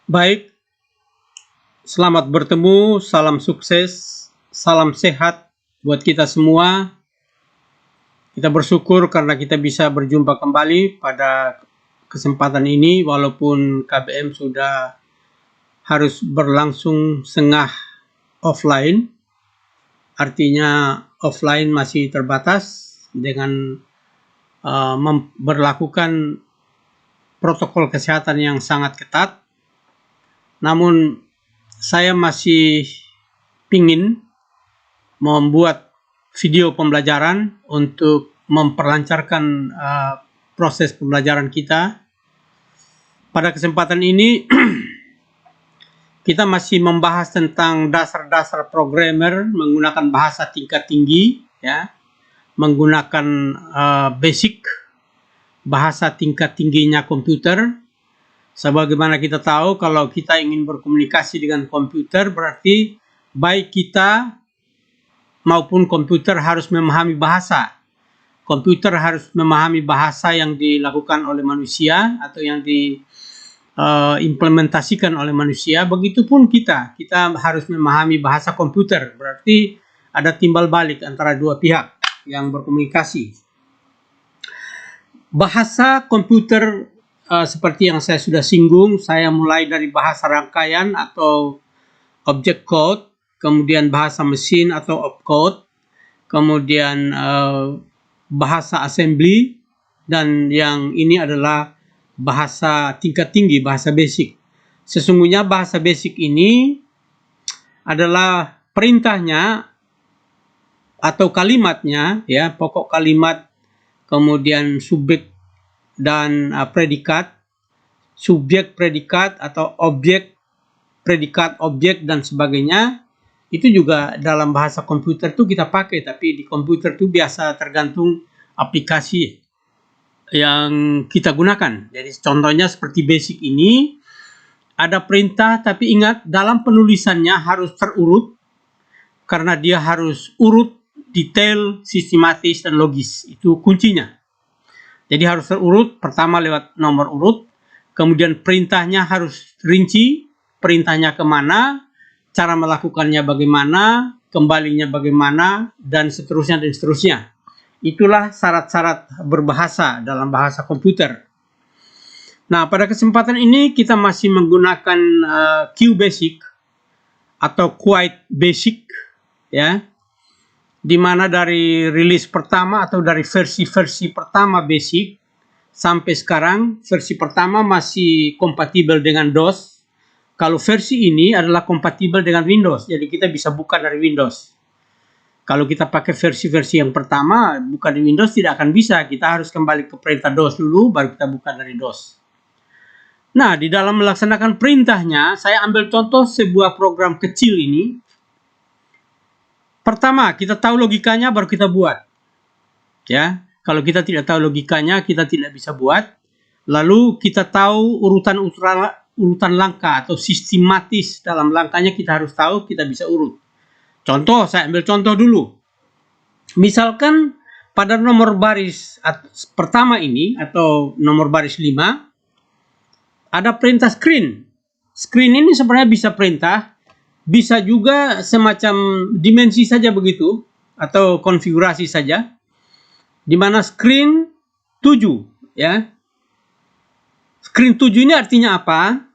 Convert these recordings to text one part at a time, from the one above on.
Baik, selamat bertemu, salam sukses, salam sehat buat kita semua. Kita bersyukur karena kita bisa berjumpa kembali pada kesempatan ini, walaupun KBM sudah harus berlangsung setengah offline. Artinya offline masih terbatas dengan memperlakukan protokol kesehatan yang sangat ketat. Namun saya masih ingin membuat video pembelajaran untuk memperlancarkan proses pembelajaran kita. Pada kesempatan ini kita masih membahas tentang dasar-dasar programmer menggunakan bahasa tingkat tinggi, ya, menggunakan basic bahasa tingkat tingginya komputer. Sebagaimana kita tahu, kalau kita ingin berkomunikasi dengan komputer, berarti baik kita maupun komputer harus memahami bahasa. Komputer harus memahami bahasa yang dilakukan oleh manusia atau yang diimplementasikan oleh manusia. Begitupun kita harus memahami bahasa komputer. Berarti ada timbal balik antara dua pihak yang berkomunikasi. Bahasa komputer seperti yang saya sudah singgung, saya mulai dari bahasa rangkaian atau object code, kemudian bahasa mesin atau opcode, kemudian bahasa assembly, dan yang ini adalah bahasa tingkat tinggi, bahasa basic. Sesungguhnya bahasa basic ini adalah perintahnya atau kalimatnya, ya, pokok kalimat, kemudian subjek dan predikat, subjek predikat atau objek, predikat objek dan sebagainya. Itu juga dalam bahasa komputer itu kita pakai, tapi di komputer itu biasa tergantung aplikasi yang kita gunakan. Jadi contohnya seperti basic ini, ada perintah, tapi ingat dalam penulisannya harus terurut karena dia harus urut, detail, sistematis, dan logis. Itu kuncinya. Jadi harus terurut, pertama lewat nomor urut, kemudian perintahnya harus rinci, perintahnya kemana, cara melakukannya bagaimana, kembalinya bagaimana, dan seterusnya dan seterusnya. Itulah syarat-syarat berbahasa dalam bahasa komputer. Nah, pada kesempatan ini kita masih menggunakan QBasic atau Quite Basic, ya, di mana dari rilis pertama atau dari versi pertama basic sampai sekarang, versi pertama masih kompatibel dengan DOS. Kalau versi ini adalah kompatibel dengan Windows, jadi kita bisa buka dari Windows. Kalau kita pakai versi yang pertama, buka di Windows tidak akan bisa. Kita harus kembali ke perintah DOS dulu, baru kita buka dari DOS. Nah, di dalam melaksanakan perintahnya, saya ambil contoh sebuah program kecil ini. Pertama, kita tahu logikanya baru kita buat. Ya, kalau kita tidak tahu logikanya, kita tidak bisa buat. Lalu kita tahu urutan langkah atau sistematis dalam langkahnya kita harus tahu, kita bisa urut. Contoh, saya ambil contoh dulu. Misalkan pada nomor baris pertama ini atau nomor baris 5 ada perintah screen. Screen ini sebenarnya bisa perintah, bisa juga semacam dimensi saja begitu, atau konfigurasi saja, di mana screen 7, ya. Screen 7 ini artinya apa?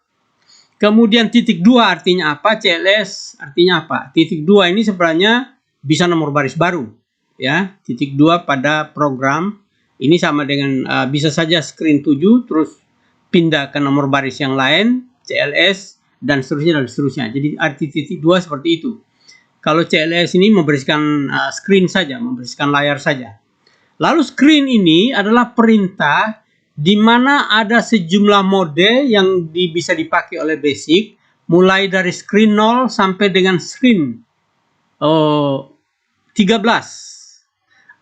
Kemudian titik 2 artinya apa? CLS artinya apa? Titik 2 ini sebenarnya bisa nomor baris baru, ya. Titik 2 pada program ini sama dengan bisa saja screen 7 terus pindah ke nomor baris yang lain, CLS, dan seterusnya dan seterusnya. Jadi arti titik 2 seperti itu. Kalau CLS ini membersihkan screen saja, membersihkan layar saja. Lalu screen ini adalah perintah di mana ada sejumlah mode yang bisa dipakai oleh basic, mulai dari screen 0 sampai dengan screen 13.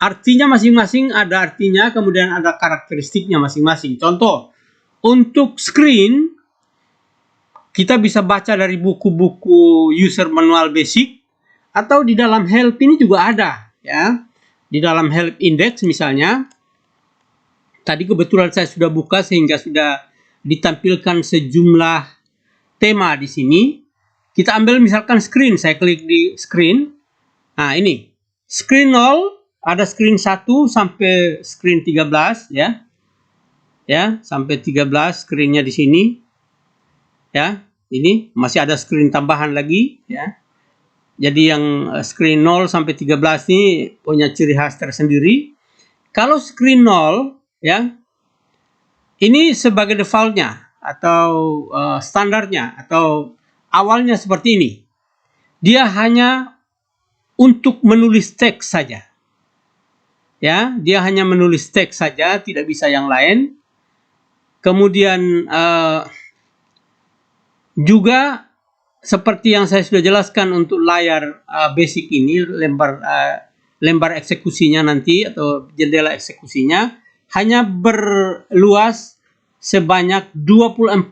Artinya masing-masing ada artinya, kemudian ada karakteristiknya masing-masing. Contoh, untuk screen kita bisa baca dari buku-buku user manual basic, atau di dalam help ini juga ada, ya. Di dalam help index misalnya, tadi kebetulan saya sudah buka sehingga sudah ditampilkan sejumlah tema di sini. Kita ambil misalkan screen, saya klik di screen. Nah, ini screen 0, ada screen 1 sampai screen 13 ya. Ya, sampai 13 screennya di sini. Ya, ini masih ada screen tambahan lagi ya. Jadi yang screen 0 sampai 13 ini punya ciri khas tersendiri. Kalau screen 0 ya, ini sebagai defaultnya atau standarnya atau awalnya seperti ini. Dia hanya untuk menulis teks saja. Ya, dia hanya menulis teks saja, tidak bisa yang lain. Kemudian juga seperti yang saya sudah jelaskan untuk layar basic ini, lembar eksekusinya nanti atau jendela eksekusinya hanya berluas sebanyak 24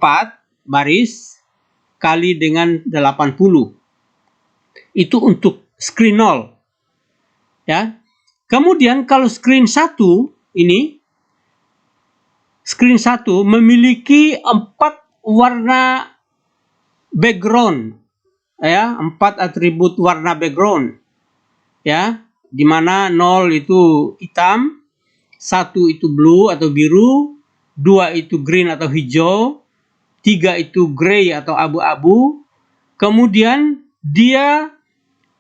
baris kali dengan 80. Itu untuk screen 0. Ya. Kemudian kalau screen 1 ini, screen 1 memiliki 4 warna background, ya, 4 atribut warna background, ya, di mana 0 itu hitam, 1 itu blue atau biru, 2 itu green atau hijau, 3 itu gray atau abu-abu. Kemudian dia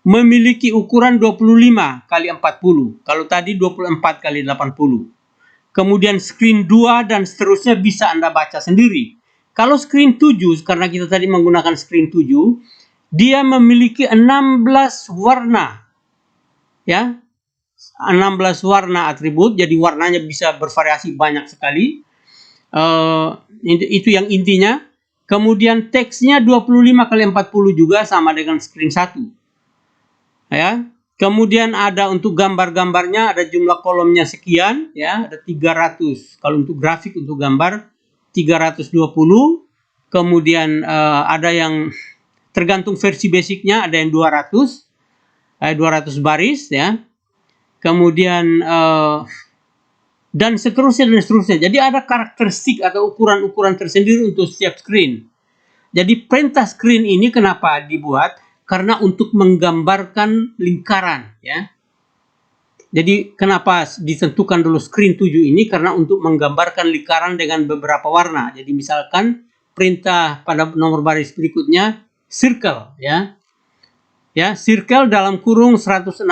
memiliki ukuran 25 kali 40. Kalau tadi 24 kali 80. Kemudian screen 2 dan seterusnya bisa Anda baca sendiri. Kalau screen 7, karena kita tadi menggunakan screen 7, dia memiliki 16 warna. Ya, 16 warna atribut, jadi warnanya bisa bervariasi banyak sekali. Itu yang intinya. Kemudian teksnya 25 kali 40 juga sama dengan screen 1. Ya. Kemudian ada untuk gambar-gambarnya, ada jumlah kolomnya sekian, ya, ada 300. Kalau untuk grafik, untuk gambar 320. Kemudian ada yang tergantung versi basicnya, ada yang 200 baris, ya. Kemudian dan seterusnya dan seterusnya. Jadi ada karakteristik atau ukuran-ukuran tersendiri untuk setiap screen. Jadi perintah screen ini kenapa dibuat? Karena untuk menggambarkan lingkaran, ya. Jadi kenapa ditentukan dulu screen 7 ini? Karena untuk menggambarkan lingkaran dengan beberapa warna. Jadi misalkan perintah pada nomor baris berikutnya circle, ya. Ya, circle dalam kurung 160,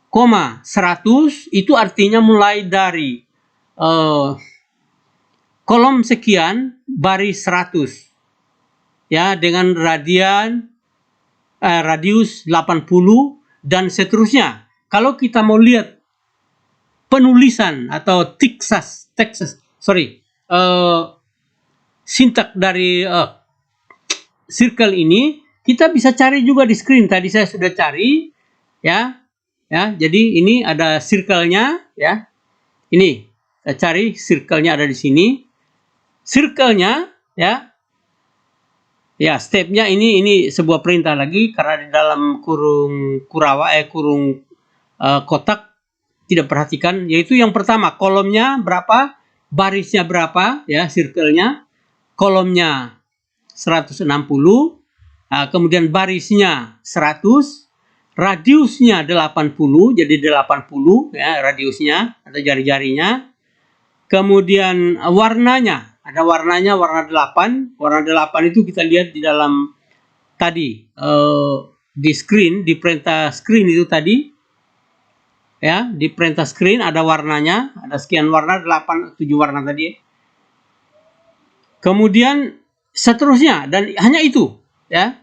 100 itu artinya mulai dari kolom sekian baris 100. Ya, dengan radius 80 dan seterusnya. Kalau kita mau lihat penulisan atau sintak dari circle ini, kita bisa cari juga di screen. Tadi saya sudah cari, ya. Ya, jadi ini ada circle-nya, ya. Ini saya cari circle-nya ada di sini. Circle-nya, ya. Ya, step-nya ini sebuah perintah lagi karena di dalam kurung kotak tidak perhatikan, yaitu yang pertama kolomnya berapa, barisnya berapa, ya, circle-nya, kolomnya 160, kemudian barisnya 100, radiusnya 80, jadi 80, ya, radiusnya atau jari-jarinya. Kemudian warnanya, ada warnanya warna 8. Warna 8 itu kita lihat di dalam tadi di screen, di perintah screen itu tadi. Ya, di perintah screen ada warnanya, ada sekian warna, 8 7 warna tadi. Kemudian seterusnya dan hanya itu, ya.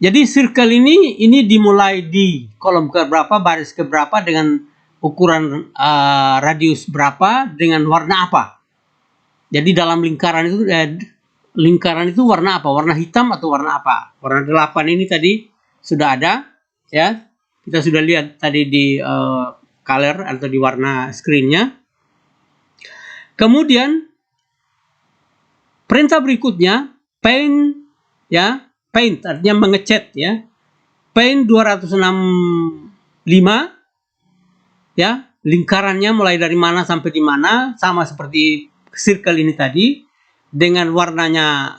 Jadi circle ini dimulai di kolom keberapa, baris keberapa dengan ukuran radius berapa dengan warna apa. Jadi dalam lingkaran itu warna apa? Warna hitam atau warna apa? Warna 8 ini tadi sudah ada, ya. Kita sudah lihat tadi di color atau di warna screen-nya. Kemudian perintah berikutnya paint, ya. Paint artinya mengecat, ya. Paint 265, ya, lingkarannya mulai dari mana sampai di mana, sama seperti circle ini tadi. dengan warnanya,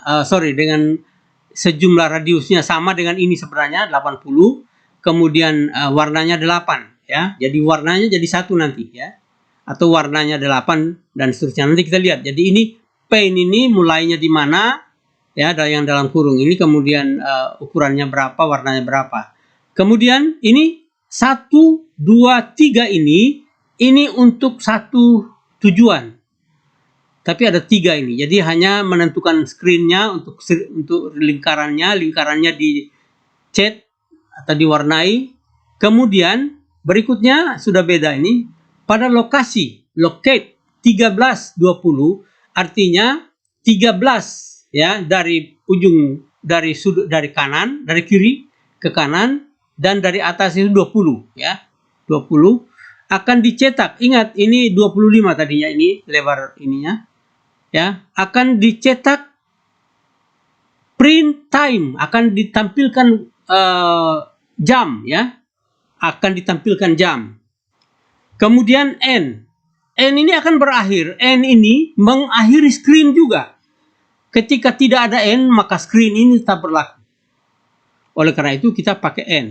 dengan sejumlah radiusnya sama dengan ini sebenarnya 80, kemudian warnanya 8 ya. Jadi warnanya jadi satu nanti ya. Atau warnanya 8 dan seterusnya. Nanti kita lihat. Jadi ini paint ini mulainya di mana ya, ada yang dalam kurung ini, kemudian ukurannya berapa, warnanya berapa. Kemudian ini 1, 2, 3 ini untuk satu tujuan. Tapi ada 3 ini. Jadi hanya menentukan screen-nya untuk lingkarannya dicat atau diwarnai. Kemudian berikutnya sudah beda ini pada lokasi, locate 1320, artinya 13 ya, dari ujung, dari sudut, dari kanan, dari kiri ke kanan, dan dari atas itu 20 ya. 20 akan dicetak. Ingat ini 25 tadinya, ini lebar ininya ya, akan dicetak print time, akan ditampilkan jam ya, akan ditampilkan jam. Kemudian N ini akan berakhir. N ini mengakhiri screen juga. Ketika tidak ada N, maka screen ini tetap berlaku. Oleh karena itu kita pakai N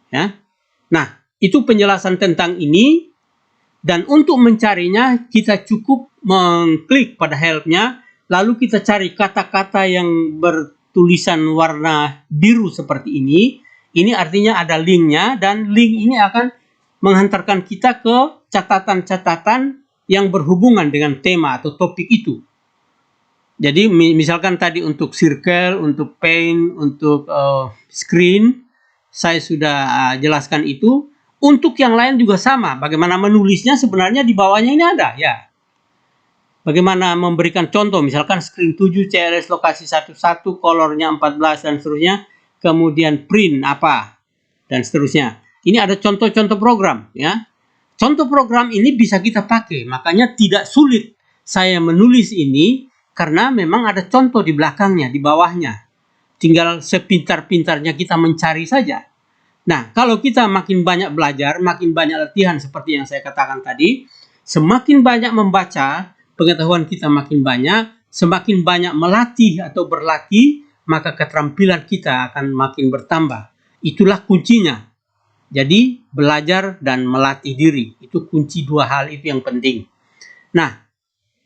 ya. Nah, itu penjelasan tentang ini. Dan untuk mencarinya kita cukup mengklik pada help-nya, lalu kita cari kata-kata yang bertulisan warna biru seperti ini. Ini artinya ada linknya, dan link ini akan menghantarkan kita ke catatan-catatan yang berhubungan dengan tema atau topik itu. Jadi misalkan tadi untuk circle, untuk paint, untuk screen, saya sudah jelaskan itu. Untuk yang lain juga sama. Bagaimana menulisnya sebenarnya di bawahnya ini ada ya. Bagaimana memberikan contoh, misalkan screen 7 CRS lokasi 11, colornya 14 dan seterusnya. Kemudian print apa dan seterusnya. Ini ada contoh-contoh program ya. Contoh program ini bisa kita pakai. Makanya tidak sulit saya menulis ini karena memang ada contoh di belakangnya, di bawahnya. Tinggal sepintar-pintarnya kita mencari saja. Nah, kalau kita makin banyak belajar, makin banyak latihan seperti yang saya katakan tadi, semakin banyak membaca, pengetahuan kita makin banyak, semakin banyak melatih atau berlatih, maka keterampilan kita akan makin bertambah. Itulah kuncinya. Jadi, belajar dan melatih diri. Itu kunci 2 hal itu yang penting. Nah,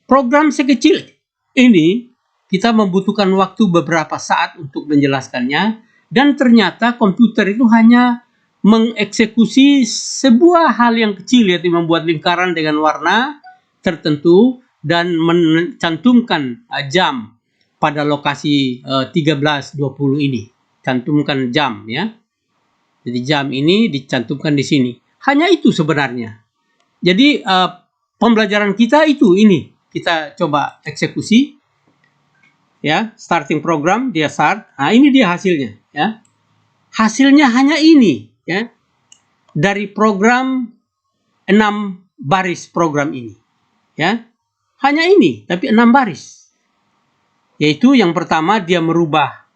program sekecil ini, kita membutuhkan waktu beberapa saat untuk menjelaskannya. Dan ternyata komputer itu hanya mengeksekusi sebuah hal yang kecil, yaitu membuat lingkaran dengan warna tertentu dan mencantumkan jam pada lokasi 13.20 ini. Cantumkan jam ya. Jadi jam ini dicantumkan di sini. Hanya itu sebenarnya. Jadi pembelajaran kita ini kita coba eksekusi. Ya, starting program, dia start. Nah, ini dia hasilnya ya. Hasilnya hanya ini ya. Dari program 6 baris program ini. Ya. Hanya ini, tapi 6 baris. Yaitu yang pertama dia merubah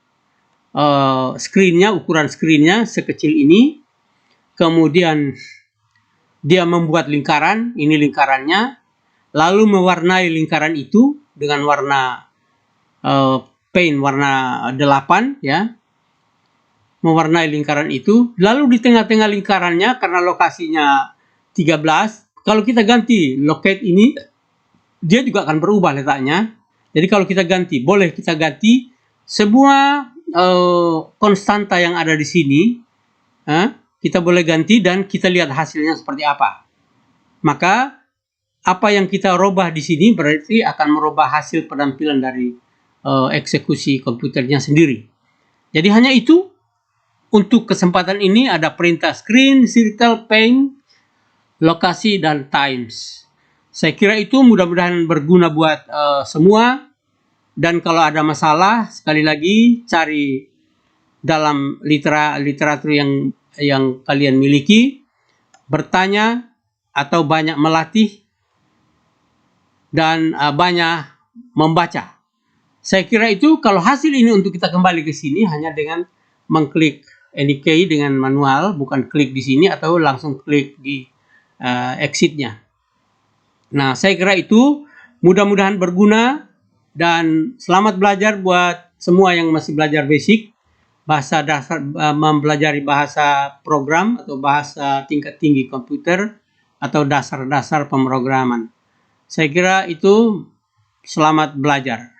screen-nya, ukuran screen-nya sekecil ini. Kemudian dia membuat lingkaran, ini lingkarannya. Lalu mewarnai lingkaran itu dengan warna paint warna 8 ya, mewarnai lingkaran itu. Lalu di tengah-tengah lingkarannya, karena lokasinya 13, kalau kita ganti locate ini, dia juga akan berubah letaknya. Jadi kalau kita ganti, boleh kita ganti semua konstanta yang ada di sini, kita boleh ganti dan kita lihat hasilnya seperti apa. Maka apa yang kita rubah di sini berarti akan merubah hasil penampilan dari eksekusi komputernya sendiri. Jadi hanya itu. Untuk kesempatan ini ada perintah screen, circle, paint, lokasi, dan times. Saya kira itu mudah-mudahan berguna buat semua. Dan kalau ada masalah, sekali lagi cari dalam literatur yang kalian miliki, bertanya atau banyak melatih dan banyak membaca. Saya kira itu. Kalau hasil ini untuk kita kembali ke sini hanya dengan mengklik any key dengan manual, bukan klik di sini atau langsung klik di exit-nya. Nah, saya kira itu mudah-mudahan berguna Dan selamat belajar buat semua yang masih belajar basic, bahasa dasar, mempelajari bahasa program atau bahasa tingkat tinggi komputer atau dasar-dasar pemrograman. Saya kira itu, selamat belajar.